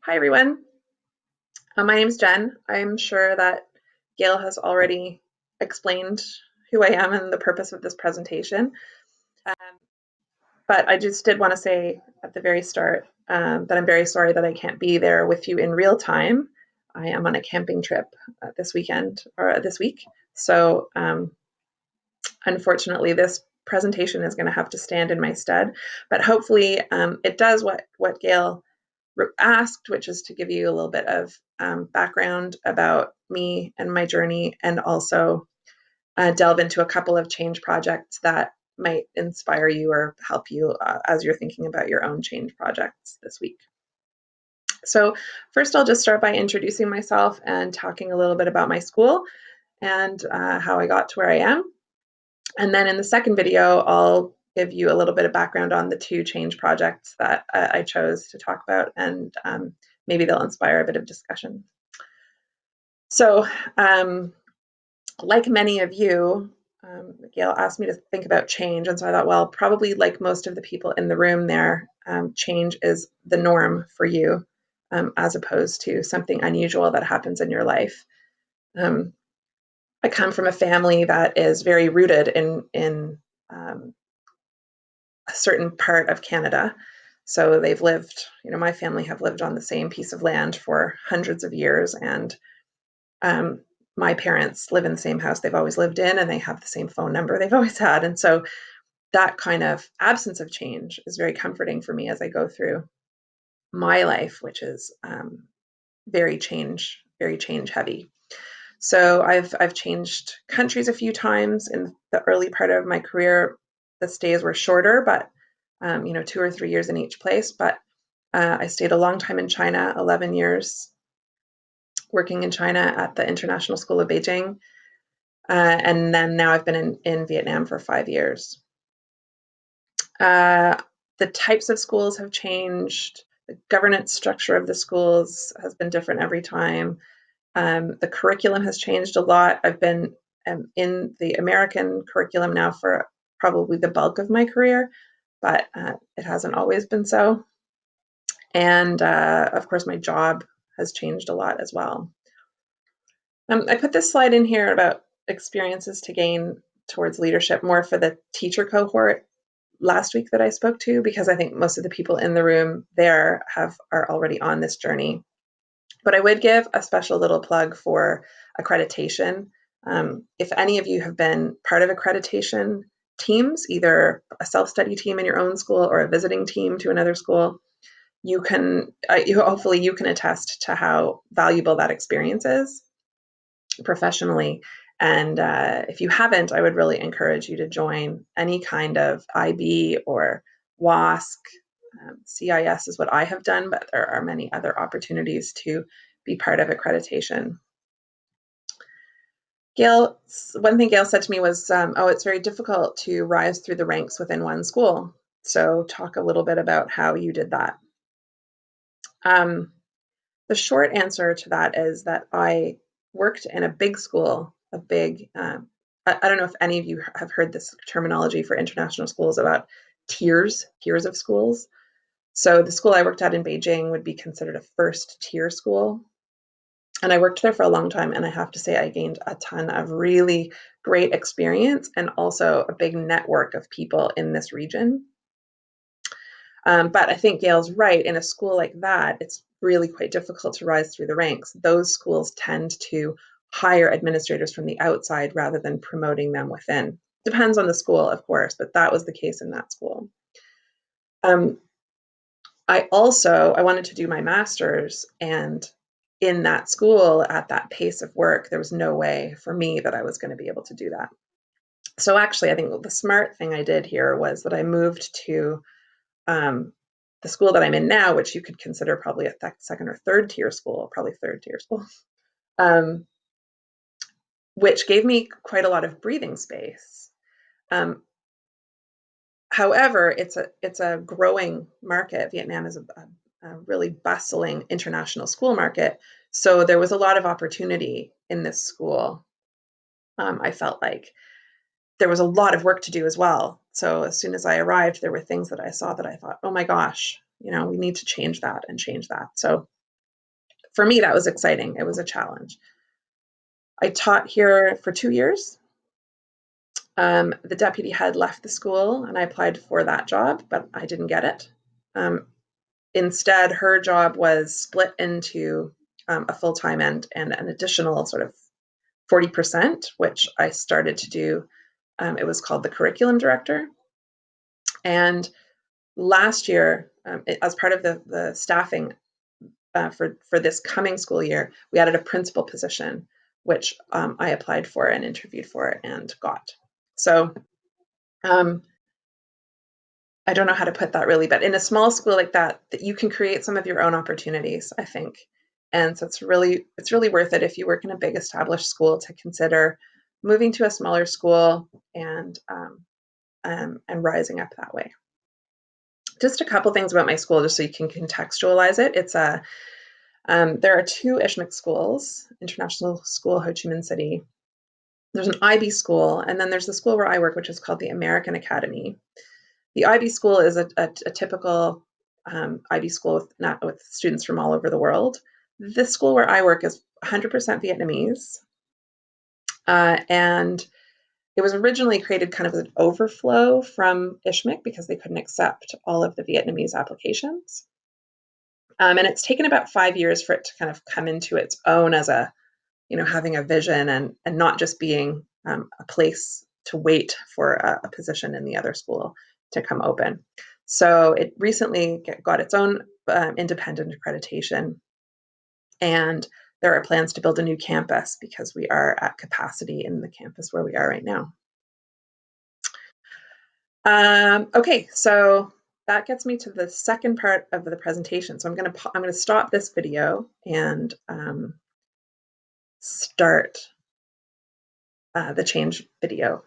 Hi, everyone. My name is Jen. I'm sure that Gayle has already explained who I am and the purpose of this presentation. Um, but I just did want to say at the very start that I'm very sorry that I can't be there with you in real time. I am on a camping trip this weekend or this week. So, unfortunately, this presentation is going to have to stand in my stead. But hopefully, it does what Gayle asked, which is to give you a little bit of background about me and my journey, and also delve into a couple of change projects that might inspire you or help you as you're thinking about your own change projects this week. So, first, I'll just start by introducing myself and talking a little bit about my school and how I got to where I am. And then in the second video, I'll give you a little bit of background on the two change projects that I chose to talk about, and maybe they'll inspire a bit of discussion. So, like many of you, Gayle asked me to think about change, and so I thought, well, probably like most of the people in the room there, change is the norm for you, as opposed to something unusual that happens in your life. Um, I come from a family that is very rooted in a certain part of Canada. So they've lived, my family have lived on the same piece of land for hundreds of years. And um, my parents live in the same house they've always lived in, and they have the same phone number they've always had. And so that kind of absence of change is very comforting for me as I go through my life, which is very change heavy. So I've changed countries a few times in the early part of my career. The stays were shorter, but 2 or 3 years in each place. But I stayed a long time in China, 11 years working in China at the International School of Beijing. And then now I've been in Vietnam for 5 years. The types of schools have changed. The governance structure of the schools has been different every time. The curriculum has changed a lot. I've been in the American curriculum now for probably the bulk of my career, but it hasn't always been so. And of course, my job has changed a lot as well. I put this slide in here about experiences to gain towards leadership more for the teacher cohort last week that I spoke to, because I think most of the people in the room there are already on this journey. But I would give a special little plug for accreditation. If any of you have been part of accreditation teams, either a self-study team in your own school or a visiting team to another school, hopefully you can attest to how valuable that experience is professionally. And if you haven't, I would really encourage you to join any kind of IB or WASC. CIS is what I have done, but there are many other opportunities to be part of accreditation. One thing Gayle said to me was, it's very difficult to rise through the ranks within one school. So talk a little bit about how you did that. The short answer to that is that I worked in a big school, I don't know if any of you have heard this terminology for international schools about tiers of schools. So the school I worked at in Beijing would be considered a first tier school. And I worked there for a long time, and I have to say I gained a ton of really great experience and also a big network of people in this region. But I think Gayle's right. In a school like that, it's really quite difficult to rise through the ranks. Those schools tend to hire administrators from the outside rather than promoting them within. Depends on the school, of course, but that was the case in that school. I wanted to do my master's, and in that school at that pace of work, there was no way for me that I was going to be able to do that. So actually, I think the smart thing I did here was that I moved to the school that I'm in now, which you could consider probably a second or third tier school, probably third tier school, which gave me quite a lot of breathing space. However, it's a growing market. Vietnam is a really bustling international school market, so there was a lot of opportunity in this school. I felt like there was a lot of work to do as well. So as soon as I arrived, there were things that I saw that I thought, oh my gosh, we need to change that and change that. So for me, that was exciting. It was a challenge. I taught here for 2 years. The deputy had left the school and I applied for that job, but I didn't get it. Instead, her job was split into a full-time and an additional sort of 40%, which I started to do. It was called the curriculum director. And last year, as part of the staffing for this coming school year, we added a principal position, which I applied for and interviewed for and got. So I don't know how to put that really, but in a small school like that you can create some of your own opportunities, I think. And so it's really worth it if you work in a big established school to consider moving to a smaller school and rising up that way. Just a couple things about my school, just so you can contextualize it. It's a there are 2 Ishmik schools, International School, Ho Chi Minh City. There's an IB school, and then there's the school where I work, which is called the American Academy. The IB school is a typical IB school with students from all over the world. This school where I work is 100% Vietnamese, and it was originally created kind of as an overflow from Ishmik because they couldn't accept all of the Vietnamese applications. And it's taken about 5 years for it to kind of come into its own as a, having a vision and not just being a place to wait for a position in the other school to come open. So it recently got its own independent accreditation, and there are plans to build a new campus because we are at capacity in the campus where we are right now. Okay, so that gets me to the second part of the presentation. So I'm going to stop this video and start the change video.